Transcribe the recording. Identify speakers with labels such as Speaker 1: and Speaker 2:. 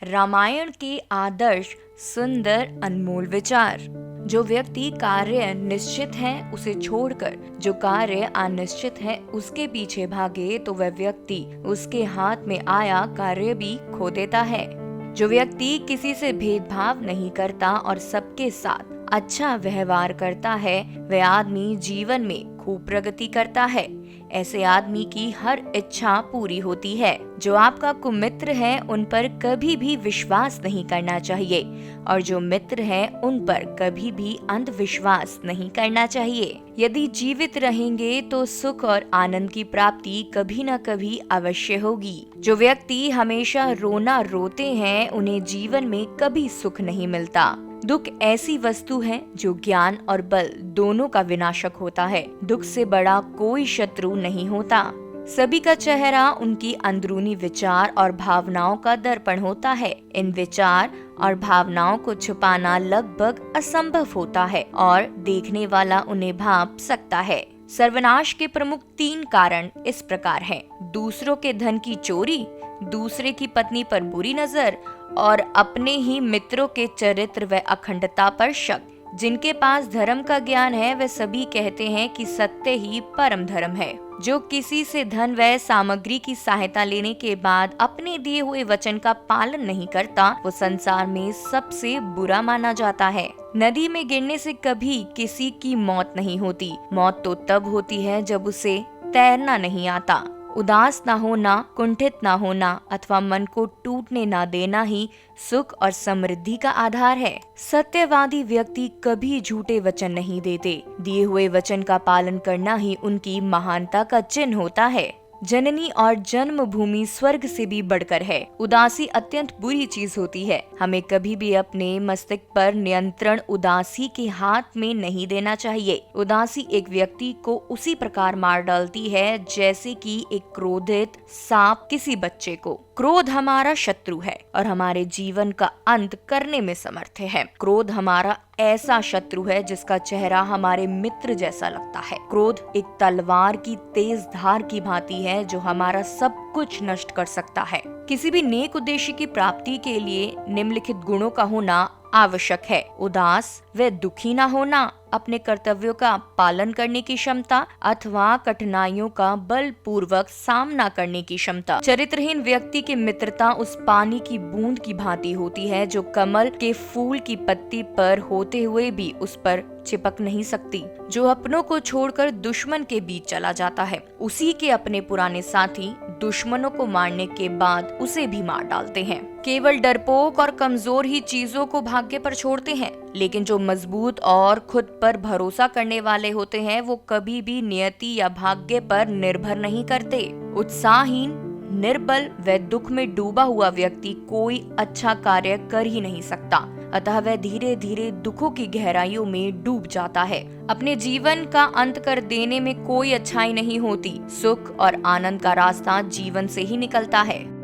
Speaker 1: रामायण के आदर्श, सुंदर अनमोल विचार। जो व्यक्ति कार्य निश्चित है उसे छोड़कर जो कार्य अनिश्चित है उसके पीछे भागे तो वह व्यक्ति उसके हाथ में आया कार्य भी खो देता है। जो व्यक्ति किसी से भेदभाव नहीं करता और सबके साथ अच्छा व्यवहार करता है वह आदमी जीवन में खूब प्रगति करता है। ऐसे आदमी की हर इच्छा पूरी होती है। जो आपका कुमित्र है उन पर कभी भी विश्वास नहीं करना चाहिए और जो मित्र हैं उन पर कभी भी अंधविश्वास नहीं करना चाहिए। यदि जीवित रहेंगे तो सुख और आनंद की प्राप्ति कभी न कभी अवश्य होगी। जो व्यक्ति हमेशा रोना रोते हैं उन्हें जीवन में कभी सुख नहीं मिलता। दुख ऐसी वस्तु है जो ज्ञान और बल दोनों का विनाशक होता है। दुख से बड़ा कोई शत्रु नहीं होता। सभी का चेहरा उनकी अंदरूनी विचार और भावनाओं का दर्पण होता है। इन विचार और भावनाओं को छुपाना लगभग असंभव होता है और देखने वाला उन्हें भांप सकता है। सर्वनाश के प्रमुख 3 कारण इस प्रकार हैं: दूसरों के धन की चोरी, दूसरे की पत्नी पर बुरी नजर और अपने ही मित्रों के चरित्र व अखंडता पर शक। जिनके पास धर्म का ज्ञान है वे सभी कहते हैं कि सत्य ही परम धर्म है। जो किसी से धन व सामग्री की सहायता लेने के बाद अपने दिए हुए वचन का पालन नहीं करता वो संसार में सबसे बुरा माना जाता है। नदी में गिरने से कभी किसी की मौत नहीं होती। मौत तो तब होती है जब उसे तैरना नहीं आता। उदास ना होना, कुंठित ना होना अथवा मन को टूटने ना देना ही सुख और समृद्धि का आधार है। सत्यवादी व्यक्ति कभी झूठे वचन नहीं देते। दिए हुए वचन का पालन करना ही उनकी महानता का चिन्ह होता है। जननी और जन्मभूमि स्वर्ग से भी बढ़कर है। उदासी अत्यंत बुरी चीज होती है। हमें कभी भी अपने मस्तिष्क पर नियंत्रण उदासी के हाथ में नहीं देना चाहिए। उदासी एक व्यक्ति को उसी प्रकार मार डालती है जैसे कि एक क्रोधित सांप किसी बच्चे को। क्रोध हमारा शत्रु है और हमारे जीवन का अंत करने में समर्थ है। क्रोध हमारा ऐसा शत्रु है जिसका चेहरा हमारे मित्र जैसा लगता है। क्रोध एक तलवार की तेज धार की भांति है जो हमारा सब कुछ नष्ट कर सकता है। किसी भी नेक उद्देश्य की प्राप्ति के लिए निम्नलिखित गुणों का होना आवश्यक है: उदास व दुखी न होना, अपने कर्तव्यों का पालन करने की क्षमता अथवा कठिनाइयों का बलपूर्वक सामना करने की क्षमता। चरित्रहीन व्यक्ति की मित्रता उस पानी की बूंद की भांति होती है जो कमल के फूल की पत्ती पर होते हुए भी उस पर चिपक नहीं सकती। जो अपनों को छोड़कर दुश्मन के बीच चला जाता है उसी के अपने पुराने साथी दुश्मनों को मारने के बाद उसे भी मार डालते हैं। केवल डरपोक और कमजोर ही चीजों को भाग्य पर छोड़ते हैं, लेकिन जो मजबूत और खुद पर भरोसा करने वाले होते हैं वो कभी भी नियति या भाग्य पर निर्भर नहीं करते। उत्साहहीन, निर्बल व दुख में डूबा हुआ व्यक्ति कोई अच्छा कार्य कर ही नहीं सकता, अतः वह धीरे धीरे दुखों की गहराइयों में डूब जाता है। अपने जीवन का अंत कर देने में कोई अच्छाई नहीं होती। सुख और आनंद का रास्ता जीवन से ही निकलता है।